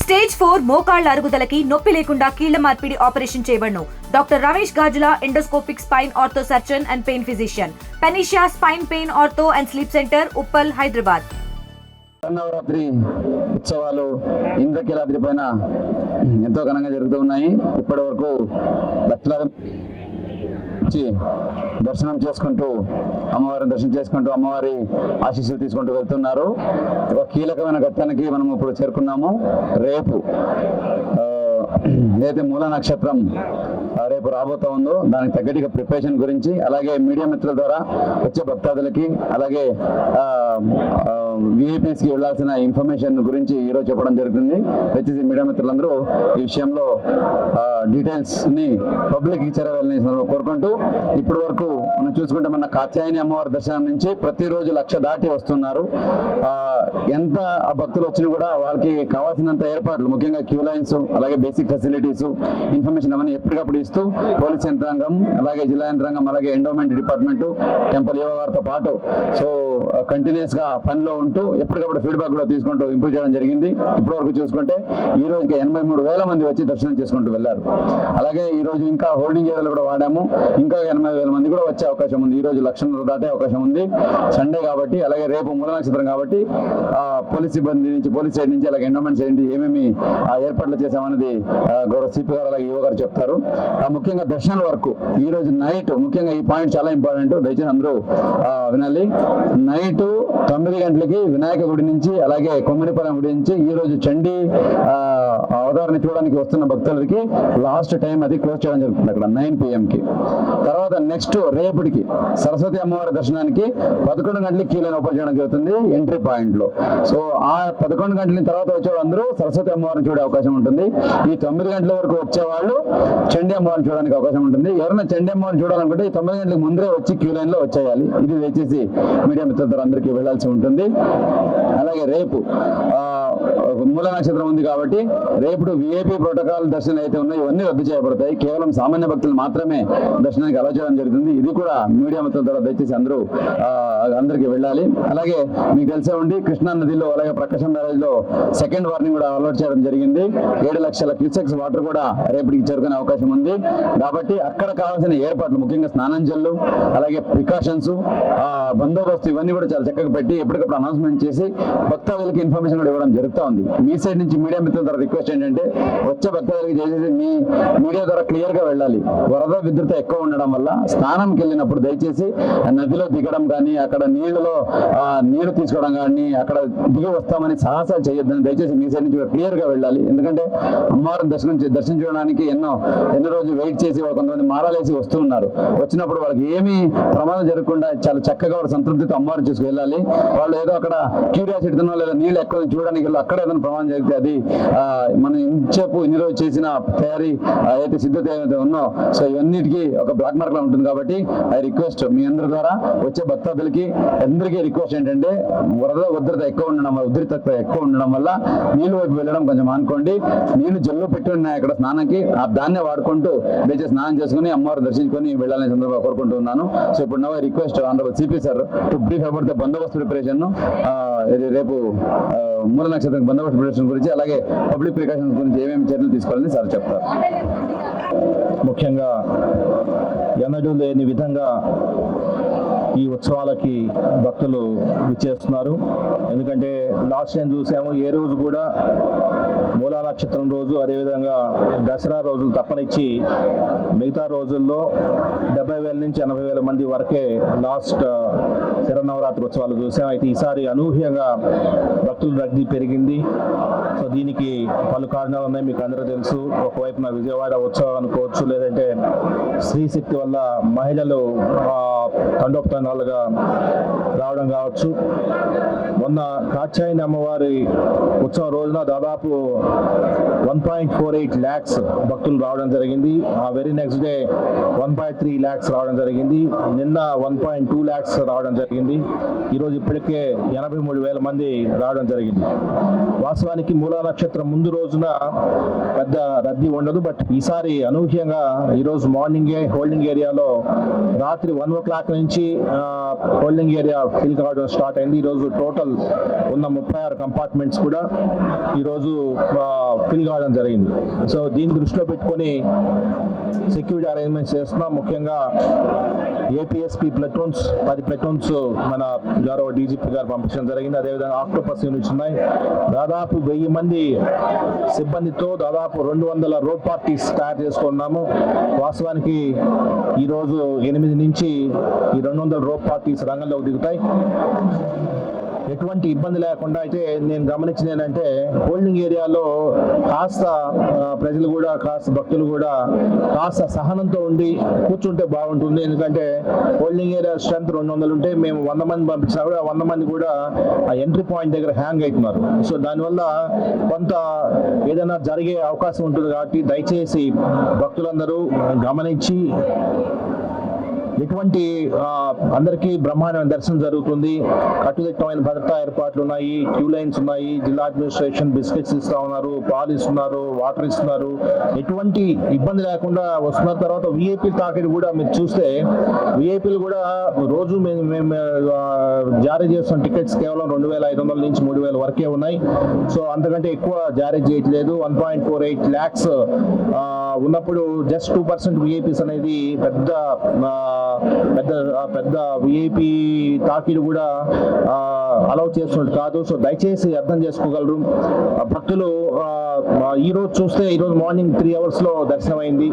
Stage 4 మోకాళ్ల అరుగుదలకి నొప్పి లేకుండా కీళ్ల మార్పిడి ఆపరేషన్ చేయబడును. Doctor Ramesh Gajula, endoscopic spine ortho surgeon and pain physician, Panacea spine pain ortho and sleep center, Uppal, Hyderabad. Navaratri ఉత్సవాలు ఇంద్రకీలాద్రి పైన ఎంతో ఘనంగా జరుగుతూ ఉన్నాయి. ఇప్పటి వరకు లక్షలాది దర్శనం చేసుకుంటూ అమ్మవారిని దర్శనం చేసుకుంటూ అమ్మవారి ఆశీస్సులు తీసుకుంటూ వెళ్తున్నారు. ఒక కీలకమైన ఘట్టానికి మనం ఇప్పుడు చేరుకున్నాము. రేపు ఏదైతే మూల నక్షత్రం రేపు రాబోతా ఉందో దానికి తగ్గట్టుగా ప్రిపరేషన్ గురించి, అలాగే మీడియా మిత్రుల ద్వారా వచ్చే భక్తాదులకి, అలాగే విఐపీస్కి వెళ్లాల్సిన ఇన్ఫర్మేషన్ గురించి ఈరోజు చెప్పడం జరుగుతుంది. దయచేసి మీడియా మిత్రులందరూ ఈ విషయంలో డీటెయిల్స్ ని పబ్లిక్ ఇచ్చారని కోరుకుంటూ, ఇప్పటి వరకు మనం చూసుకుంటే మన కాత్యాయని అమ్మవారి దర్శనం నుంచి ప్రతిరోజు 1,00,000 దాటి వస్తున్నారు. ఎంత భక్తులు వచ్చినా కూడా వాళ్ళకి కావాల్సినంత ఏర్పాట్లు, ముఖ్యంగా క్యూ లైన్స్, అలాగే బేసిక్ ఫెసిలిటీస్, ఇన్ఫర్మేషన్ అవన్నీ ఎప్పటికప్పుడు ఇస్తూ పోలీస్ యంత్రాంగం, అలాగే జిల్లా యంత్రాంగం, అలాగే ఎండోమెంట్ డిపార్ట్మెంట్, టెంపుల్ యువ వారితో పాటు కంటిన్యూస్ గా పనిలో ఉంటూ ఎప్పటికప్పుడు ఫీడ్బ్యాక్ కూడా తీసుకుంటూ ఇంప్రూవ్ చేయడం జరిగింది. ఇప్పటి వరకు చూసుకుంటే ఈ రోజుకి 83,000 మంది వచ్చి దర్శనం చేసుకుంటూ వెళ్లారు. అలాగే ఈ రోజు ఇంకా హోల్డింగ్ ఏరియాలు కూడా వాడాము. ఇంకా 80,000 మంది కూడా వచ్చే అవకాశం ఉంది. ఈ రోజు 1,00,000 దాటే అవకాశం ఉంది, సండే కాబట్టి. అలాగే రేపు మూల నక్షత్రం కాబట్టి పోలీస్ సిబ్బంది నుంచి, పోలీస్ సైడ్ నుంచి, అలాగే ఎండోమెంట్ సైడ్ నుంచి ఏమేమి ఏర్పాట్లు చేశామనేది గౌరవ సిపి గారు, అలాగే యువ గారు చెప్తారు. ముఖ్యంగా దర్శనాల వరకు ఈ రోజు నైట్, ముఖ్యంగా ఈ పాయింట్ చాలా ఇంపార్టెంట్, దయచేసి అందరూ వినాలి. నైట్ 9 గంటలకి వినాయక గుడి నుంచి, అలాగే కొమ్మరిపాలెం గుడి నుంచి ఈ రోజు చండీ అవతారాన్ని చూడడానికి వస్తున్న భక్తులకి లాస్ట్ టైం అది క్లోజ్ చేయడం జరుగుతుంది అక్కడ 9 PM కి. తర్వాత నెక్స్ట్ రేపటికి సరస్వతి అమ్మవారి దర్శనానికి 11 గంటలకి క్యూ లైన్ ఓపెన్ చేయడం జరుగుతుంది ఎంట్రీ పాయింట్ లో. సో ఆ 11 గంటల తర్వాత వచ్చే అందరూ సరస్వతి అమ్మవారిని చూడే అవకాశం ఉంటుంది. ఈ 9 గంటల వరకు వచ్చే వాళ్ళు చండీ అమ్మవారిని చూడడానికి అవకాశం ఉంటుంది. ఎవరైనా చండీ అమ్మవారిని చూడాలనుకుంటే ఈ 9 గంటలకు ముందే వచ్చి క్యూ లైన్ లో వచ్చేయాలి. ఇది దయచేసి మీడియా మిత్రులతో అందరికీ వెళ్లాల్సి ఉంటుంది. అలాగే రేపు మూల నక్షత్రం ఉంది కాబట్టి రేపు విఐపీ ప్రోటోకాల్ దర్శనం అయితే ఉన్నాయో ఇవన్నీ రద్దు చేయబడతాయి. కేవలం సామాన్య భక్తులు మాత్రమే దర్శనానికి అలౌ చేయడం జరుగుతుంది. ఇది కూడా మీడియా మిత్రుల ద్వారా దయచేసి అందరికీ వెళ్ళాలి. అలాగే మీకు తెలిసే ఉండి కృష్ణా నదిలో, అలాగే ప్రకాశం బ్యారేజ్ లో సెకండ్ వార్నింగ్ కూడా అలౌట్ చేయడం జరిగింది. 7 లక్షల క్యూసెక్స్ వాటర్ కూడా రేపటికి చేరుకునే అవకాశం ఉంది. కాబట్టి అక్కడ కావాల్సిన ఏర్పాట్లు, ముఖ్యంగా స్నానం జల్లు, అలాగే ప్రికాషన్స్, బందోబస్తు, ఇవన్నీ కూడా చాలా చక్కగా పెట్టి ఎప్పటికప్పుడు అనౌన్స్మెంట్ చేసి భక్తాదులకి ఇన్ఫర్మేషన్ కూడా ఇవ్వడం జరుగుతూ ఉంది. మీ సైడ్ నుంచి మీడియా మిత్రుల ద్వారా రిక్వెస్ట్ ఏంటంటే వచ్చే భక్తాదులకి చేసేసి మీ మీడియా ద్వారా క్లియర్ గా వెళ్ళాలి. వరద విద్యుత్ ఎక్కువ ఉండడం వల్ల స్నానంకి వెళ్ళినప్పుడు దయచేసి నదిలో దిగడం కానీ, అక్కడ నీళ్లు తీసుకోవడం కానీ, అక్కడ దిగి వస్తామని సాహసాలు చేయొద్దని దయచేసి మీ సైడ్ నుంచి క్లియర్ గా వెళ్ళాలి. ఎందుకంటే అమ్మవారిని దర్శనం చేయడానికి ఎన్నో రోజులు వెయిట్ చేసి కొంతమంది మారాలేసి వస్తూ ఉన్నారు. వచ్చినప్పుడు వాళ్ళకి ఏమీ ప్రమాదం జరగకుండా చాలా చక్కగా వాళ్ళ సంతృప్తితో అమ్మవారిని చూసుకు వెళ్ళాలి. వాళ్ళు ఏదో అక్కడ క్యూరియాసిటీతో లేదా నీళ్ళు ఎక్కువ చూడడానికి వెళ్ళి అక్కడ ఏదైనా ప్రమాదం జరిగితే అది మనం ఇన్ని రోజు చేసిన తయారీ ఏదైతే సిద్ధత ఏదైతే ఉన్నో, సో ఇవన్నిటికీ ఒక బ్లాక్ మార్క్ లా ఉంటుంది. కాబట్టి ఐ రిక్వెస్ట్ మీ అందరి ద్వారా వచ్చే భక్తాదులకి అందరికీ రిక్వెస్ట్ ఏంటంటే ఉధృత ఎక్కువ ఉండడం వల్ల నీళ్ళు వైపు వెళ్ళడం కొంచెం అనుకోండి. నీళ్లు జల్లు పెట్టి ఉన్నాయి అక్కడ స్నానానికి, దాన్నే వాడుకుంటూ దయచేసి స్నానం చేసుకుని అమ్మవారు దర్శించుకొని వెళ్ళాలని సందర్భంగా కోరుకుంటున్నాను. సో ఇప్పుడు now request honourable CP sir to brief about the bandobast preparation, రేపు మూల నక్షత్రం బందోబస్తు ప్రిపరేషన్ గురించి, అలాగే పబ్లిక్ ప్రికాషన్స్ గురించి ఏమేమి చర్యలు తీసుకోవాలని సార్ చెప్తారు. ముఖ్యంగా ఎన్నడూ లేని విధంగా ఈ ఉత్సవాలకి భక్తులు విచ్చేస్తున్నారు. ఎందుకంటే లాస్ట్ టైం చూసాము, ఏ రోజు కూడా మూలా నక్షత్రం రోజు, అదేవిధంగా దసరా రోజులు తప్పనిచ్చి మిగతా రోజుల్లో 70,000 నుంచి 80,000 మంది వరకే లాస్ట్ శరన్నవరాత్రి ఉత్సవాలు చూసాం. అయితే ఈసారి అనూహ్యంగా భక్తుల రద్దీ పెరిగింది. సో దీనికి పలు కారణాలు ఉన్నాయి, మీకు అందరూ తెలుసు. ఒకవైపున విజయవాడ ఉత్సవం అనుకోవచ్చు, లేదంటే స్త్రీశక్తి వల్ల మహిళలు తండోపతండాలుగా రావడం కావచ్చు. మొన్న కాత్యాయని అమ్మవారి ఉత్సవం రోజున దాదాపు 1.48 lakhs భక్తులు రావడం జరిగింది. ఆ వెరీ నెక్స్ట్ డే 1.3 lakhs రావడం జరిగింది. నిన్న 1.2 lakhs రావడం జరిగింది. ఈరోజు ఇప్పటికే 83,000 మంది రావడం జరిగింది. వాస్తవానికి మూలా నక్షత్రం ముందు రోజున పెద్ద రద్దీ ఉండదు. బట్ ఈసారి అనూహ్యంగా ఈరోజు మార్నింగే హోల్డింగ్ ఏరియాలో రాత్రి 1 o'clock నుంచి హోల్డింగ్ ఏరియా ఫిల్ కావడం స్టార్ట్ అయింది. ఈరోజు టోటల్ ఉన్న 36 కంపార్ట్మెంట్స్ కూడా ఈరోజు ఫిల్ కావడం జరిగింది. సో దీన్ని దృష్టిలో పెట్టుకొని సెక్యూరిటీ అరేంజ్మెంట్స్ చేస్తున్నాం. ముఖ్యంగా ఏపీఎస్పీ ప్లటూన్స్ 10 ప్లటూన్స్ మన గౌరవ డీజీపీ గారు పంపించడం జరిగింది. అదేవిధంగా ఆక్టోపస్ యూనిట్స్ ఉన్నాయి. దాదాపు 1000 మంది సిబ్బందితో దాదాపు 200 రోడ్ పార్టీస్ తయారు చేసుకున్నాము. వాస్తవానికి ఈరోజు 8 నుంచి ఈ 200 రోడ్ పార్టీస్ రంగంలోకి దిగుతాయి. ఎటువంటి ఇబ్బంది లేకుండా అయితే నేను గమనించింది ఏంటంటే హోల్డింగ్ ఏరియాలో కాస్త ప్రజలు కూడా కాస్త భక్తులు కూడా కాస్త సహనంతో ఉండి కూర్చుంటే బాగుంటుంది. ఎందుకంటే హోల్డింగ్ ఏరియా స్ట్రెంత్ 200 ఉంటే మేము 100 మంది పంపించినా కూడా 100 మంది కూడా ఆ ఎంట్రీ పాయింట్ దగ్గర హ్యాంగ్ అవుతున్నారు. సో దానివల్ల కొంత ఏదైనా జరిగే అవకాశం ఉంటుంది. కాబట్టి దయచేసి భక్తులందరూ గమనించి ఎటువంటి అందరికీ బ్రహ్మాండమైన దర్శనం జరుగుతుంది. కట్టుదిట్టమైన భద్రతా ఏర్పాట్లు ఉన్నాయి. క్యూ లైన్స్ ఉన్నాయి. జిల్లా అడ్మినిస్ట్రేషన్ బిస్కెట్స్ ఇస్తా ఉన్నారు, పాలు ఇస్తున్నారు, వాటర్ ఇస్తున్నారు. ఎటువంటి ఇబ్బంది లేకుండా వస్తున్నారు. తర్వాత విఐపీ తాకిడి కూడా మీరు చూస్తే విఐపీలు కూడా రోజు మేము జారీ చేస్తున్న టికెట్స్ కేవలం 2,500 నుంచి 3,000 వరకే ఉన్నాయి. సో అంతకంటే ఎక్కువ జారీ చేయట్లేదు. 1.48 lakhs ఉన్నప్పుడు జస్ట్ 2% విఐపీస్ అనేది పెద్ద విఐపీ తాకిడి కూడా అలౌ చేస్తున్నట్టు కాదు. సో దయచేసి అర్థం చేసుకోగలరు భక్తులు. ఈ రోజు చూస్తే ఈరోజు మార్నింగ్ 3 hours లో దర్శనం అయింది.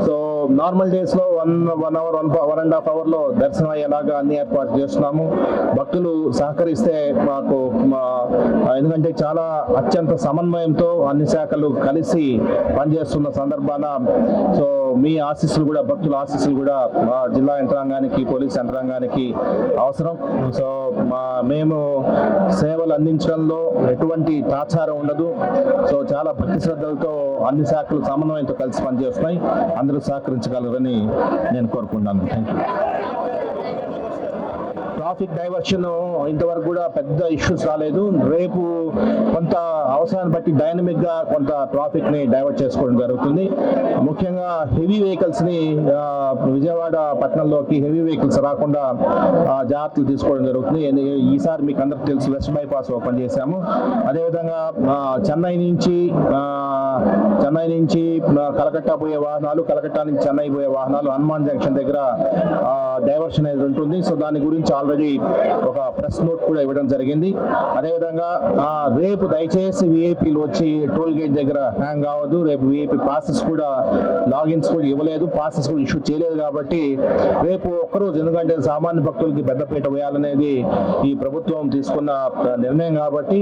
సో నార్మల్ డేస్ లో 1 hour 1.5 hour లో దర్శనం అయ్యేలాగా అన్ని ఏర్పాటు చేస్తున్నాము. భక్తులు సహకరిస్తే మాకు ఎందుకంటే చాలా అత్యంత సమన్వయంతో అన్ని శాఖలు కలిసి పనిచేస్తున్న సందర్భాన సో మీ ఆశీస్సులు కూడా భక్తుల ఆశీస్సులు కూడా జిల్లా యంత్రాంగానికి పోలీస్ యంత్రాంగానికి అవసరం. సో మేము సేవలు అందించడంలో ఎటువంటి తాచారం ఉండదు. సో చాలా భక్తి శ్రద్ధలతో అన్ని శాఖలు సమన్వయంతో కలిసి పనిచేస్తున్నాయి. అందరూ సహకరించగలరని నేను కోరుకుంటున్నాను. Thank you. ట్రాఫిక్ డైవర్షన్ ఇంతవరకు కూడా పెద్ద ఇష్యూస్ రాలేదు. రేపు కొంత అవసరాన్ని బట్టి డైనమిక్ గా కొంత ట్రాఫిక్ ని డైవర్ట్ చేసుకోవడం జరుగుతుంది. ముఖ్యంగా హెవీ వెహికల్స్ ని విజయవాడ పట్టణంలోకి హెవీ వెహికల్స్ రాకుండా జాగ్రత్తలు తీసుకోవడం జరుగుతుంది. ఈసారి మీకు అందరికి తెలుసు వెస్ట్ బైపాస్ ఓపెన్ చేశాము. అదేవిధంగా చెన్నై నుంచి కలకత్తా పోయే వాహనాలు, కలకత్తా నుంచి చెన్నై పోయే వాహనాలు హనుమాన్ జంక్షన్ దగ్గర డైవర్షన్ అనేది ఉంటుంది. సో దాని గురించి ఆల్రెడీ ఒక ప్రెస్ నోట్ కూడా ఇవ్వడం జరిగింది. అదేవిధంగా రేపు దయచేసి విఐపీలు వచ్చి టోల్ గేట్ దగ్గర హ్యాంగ్ అవ్వదు. రేపు విఐపీ పాసెస్ కూడా లాగిన్స్ కూడా ఇవ్వలేదు, పాసెస్ కూడా ఇష్యూ చేయలేదు. కాబట్టి రేపు ఒక్కరోజు, ఎందుకంటే సామాన్య భక్తులకి పెద్దపీట వేయాలనేది ఈ ప్రభుత్వం తీసుకున్న నిర్ణయం కాబట్టి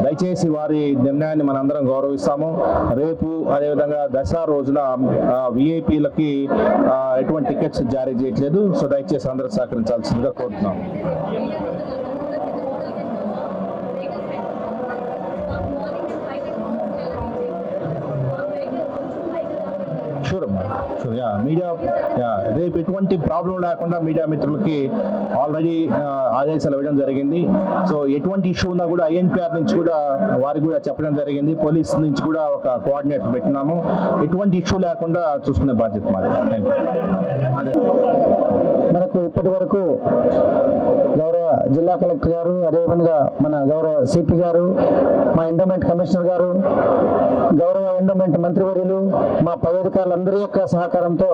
దయచేసి వారి నిర్ణయాన్ని మనందరం గౌరవిస్తాము. రేపు అదేవిధంగా దసరా రోజున విఐపీలకి ఎటువంటి టికెట్స్ జారీ చేయట్లేదు. సో దయచేసి అందరూ సహకరించాల్సిందిగా కోరుతున్నాం. మీడియా రేపు ఎటువంటి ప్రాబ్లం లేకుండా మీడియా మిత్రులకి ఆల్రెడీ ఆదేశాలు ఇవ్వడం జరిగింది. సో ఎటువంటి ఇష్యూ ఉన్నా కూడా ఐఎన్పిఆర్ నుంచి కూడా వారికి కూడా చెప్పడం జరిగింది. పోలీస్ నుంచి కూడా ఒక కోఆర్డినేటర్ పెట్టినాము. ఎటువంటి ఇష్యూ లేకుండా చూసుకునే బాధ్యత మాది. మనకు ఇప్పటి వరకు గౌరవ జిల్లా కలెక్టర్ గారు, అదేవిధంగా మన గౌరవ సిపి గారు, మా ఎండోమెంట్ కమిషనర్ గారు, గౌరవ ఎండోమెంట్ మంత్రివర్యులు, మా పై అధికారులందరి యొక్క సహకారంతో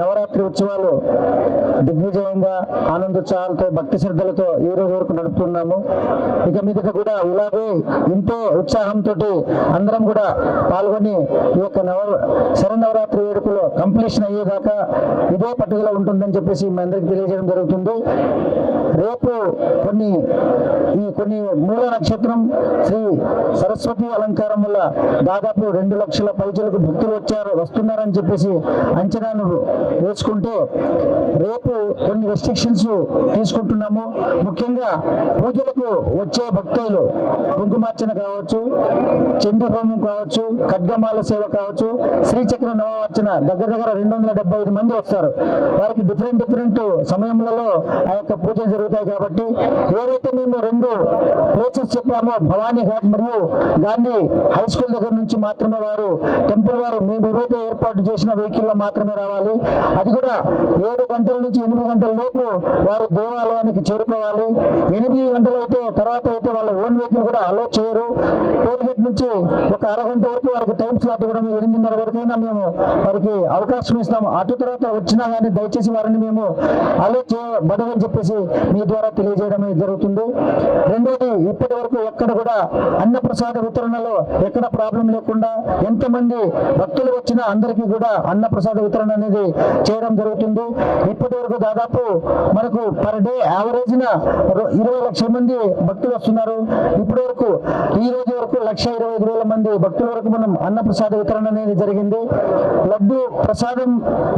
నవరాత్రి ఉత్సవాలు దిగ్విజయంగా ఆనందోత్సాహాలతో భక్తి శ్రద్ధలతో ఈ రోజు వరకు నడుపుతున్నాము. ఇక మీదట కూడా ఇలాగే ఎంతో ఉత్సాహంతో అందరం కూడా పాల్గొని ఈ యొక్క శరన్నవరాత్రి వేడుకలో కంప్లీషన్ అయ్యేదాకా ఇదే పట్టుదల ఉంటుందని చెప్పేసి మీ అందరికీ తెలియజేయడం జరుగుతుంది. రేపు కొన్ని మూల నక్షత్రం శ్రీ సరస్వతి అలంకారం వల్ల దాదాపు 2 లక్షల పైచలకు భక్తులు వస్తున్నారని చెప్పేసి అంచనాను వేసుకుంటే రేపు కొన్ని రెస్ట్రిక్షన్స్ తీసుకుంటున్నాము. ముఖ్యంగా పూజలకు వచ్చే భక్తులు కుంకుమార్చన కావచ్చు, చండీ హోమం కావచ్చు, ఖడ్గమాల సేవ కావచ్చు, శ్రీచక్ర నవార్చన దగ్గర 275 మంది వస్తారు. వారికి డిఫరెంట్ సమయంలో ఆ యొక్క పూజలు జరుగుతాయి. కాబట్టి ఏదైతే మేము 2 ప్లేసెస్ చెప్పామో, భవానీ ఘాట్ మరియు గాంధీ హై స్కూల్ దగ్గర నుంచి మాత్రమే వారు టెంపుల్ వారు మేము ఏదైతే ఏర్పాటు చేసిన వెహికల్లో మాత్రమే రావాలి. అది కూడా 7 గంటల నుంచి 8 గంటల లోపు వారు దేవాలయానికి చేరుకోవాలి. 8 గంటలు అయితే తర్వాత అయితే వాళ్ళ ఓన్ వెహికల్ కూడా అలో చేయరు. టోల్గేట్ నుంచి ఒక అరగంట వరకు వారికి టైం స్లాట్ ఇవ్వడం, 8:30 వరకైనా మేము వారికి అవకాశం ఇస్తాము. అటు తర్వాత వచ్చినా కానీ దయచేసి వారిని మేము అలో చేయబడదని చెప్పేసి మీ ద్వారా తెలియజేయడం జరుగుతుంది. రెండోది, ఇప్పటి వరకు ఎక్కడ కూడా అన్నప్రసాద వితరణలో ఎక్కడ ప్రాబ్లం లేకుండా ఎంతమంది భక్తులు వచ్చినా అందరికీ కూడా అన్నప్రసాద వితరణ అనేది చేయడం జరుగుతుంది. ఇప్పటి వరకు దాదాపు మనకు పర్ డే యావరేజ్న 20 లక్షల మంది భక్తులు వస్తున్నారు. ఇప్పటి వరకు ఈ రోజు వరకు 1,25,000 మంది భక్తుల వరకు మనం అన్నప్రసాద వితరణ అనేది జరిగింది. లడ్డు ప్రసాదం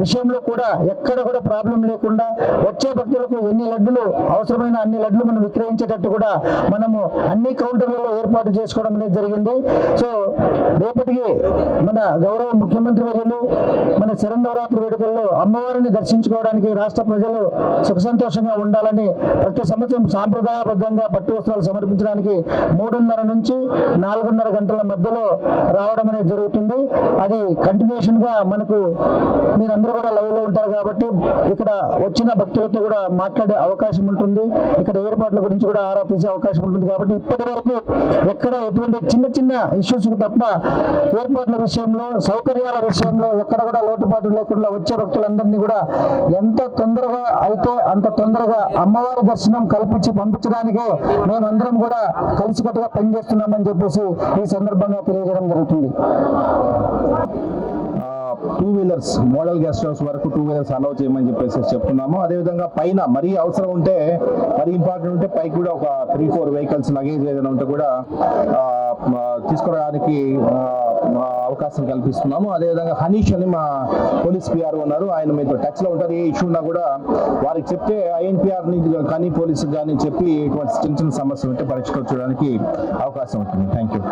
విషయంలో కూడా ఎక్కడ కూడా ప్రాబ్లం లేకుండా వచ్చే భక్తులకు ఎన్ని లడ్డులు అవసరమైన అన్ని లడ్డులు మనం విక్రయించేటట్టు కూడా మనము అన్ని కౌంటర్లలో ఏర్పాటు చేసుకోవడం అనేది జరిగింది. సో రేపటికి మన గౌరవ ముఖ్యమంత్రి వర్యులు మన శరన్నవరాత్రి వేడుకల్లో అమ్మవారిని దర్శించుకోవడానికి రాష్ట్ర ప్రజలు సుఖ సంతోషంగా ఉండాలని ప్రతి సంవత్సరం సాంప్రదాయబద్ధంగా పట్టు వస్త్రాలు సమర్పించడానికి 3:30 నుంచి 4:30 గంటల మధ్యలో రావడం అనేది జరుగుతుంది. అది కంటిన్యూషన్ గా మనకు మీరందరూ కూడా లైవ్ లో ఉంటారు కాబట్టి ఇక్కడ వచ్చిన భక్తులతో కూడా మాట్లాడే అవకాశం ఉంటుంది. ఇక్కడ ఏర్పాట్ల గురించి కూడా ఆరా తీసే అవకాశం ఉంటుంది. కాబట్టి ఇప్పటి వరకు ఎక్కడ ఎటువంటి చిన్న ఇష్యూస్ తప్ప ఏర్పాట్ల విషయంలో, సౌకర్యాల విషయంలో ఎక్కడ కూడా లోటుపాటు లేకుండా వచ్చే భక్తులందరినీ కూడా ఎంత తొందరగా అయితే అంత తొందరగా అమ్మవారి దర్శనం కల్పించి పంపించడానికే మేమందరం కూడా కలిసికట్టుగా పనిచేస్తున్నామని చెప్పేసి ఈ సందర్భంగా తెలియజేయడం జరుగుతుంది. 2 వీలర్స్ మోడల్ గెస్ట్ హౌస్ వరకు 2 వీలర్స్ అలౌ చేయమని చెప్పేసి చెప్తున్నాము. అదేవిధంగా పైన మరీ అవసరం ఉంటే, మరీ ఇంపార్టెంట్ ఉంటే పైకి కూడా ఒక 3-4 వెహికల్స్ లగేజ్ ఏదైనా ఉంటే కూడా తీసుకురావడానికి అవకాశం కల్పిస్తున్నాము. అదేవిధంగా హనీష్ అని మా పోలీస్ పిఆర్ ఉన్నారు, ఆయన మీతో టచ్ లో ఉంటారు. ఏ ఇష్యూ ఉన్నా కూడా వారికి చెప్తే ఐఎన్పిఆర్ కానీ పోలీసుకి కానీ చెప్పి ఇటువంటి చిన్న సమస్యలు ఉంటే పరిష్కరించడానికి అవకాశం ఉంటుంది. Thank you.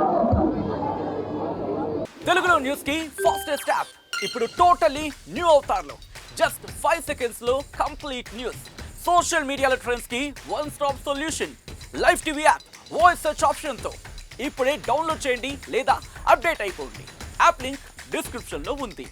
తెలుగులో న్యూస్ కి ఫాస్టెస్ట్ యాప్ ఇప్పుడు టోటల్లీ న్యూ అవతార్లో జస్ట్ 5 సెకండ్స్ లో కంప్లీట్ న్యూస్. సోషల్ మీడియాలో ట్రెండ్స్ కి one stop solution. Live TV app voice search option తో ఇప్పుడే డౌన్లోడ్ చేయండి లేదా అప్డేట్ అయిపోండి. యాప్ లింక్ డిస్క్రిప్షన్ లో ఉంది.